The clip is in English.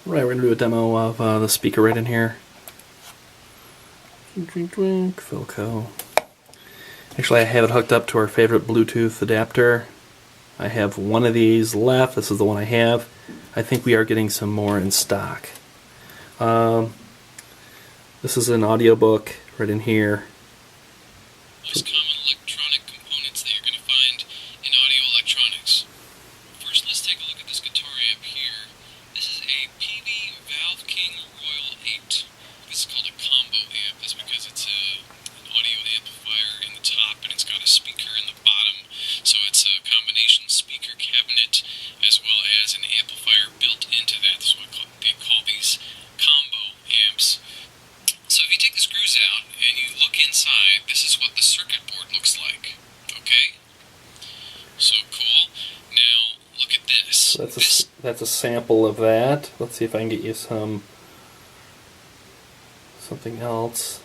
Right, we're going to do a demo of the speaker right in here. Philco. Actually, I have it hooked up to our favorite Bluetooth adapter. I have one of these left. This is the one I have. I think we are getting some more in stock. This is an audiobook right in here. Most common electronic components that you're going to find in audio electronics. First, let's take a look at this guitar amp here. This is a PV Valve King Royal 8. This is called a combo amp. That's because it's an audio amplifier in the top and it's got a speaker in the bottom. So it's a combination speaker cabinet as well as an amplifier built into that. That's what they call these combo amps. So if you take the screws out and you look inside, this is what the circuit board looks like. Okay? So cool. Now, look at this. That's a sample of that. Let's see if I can get you something else.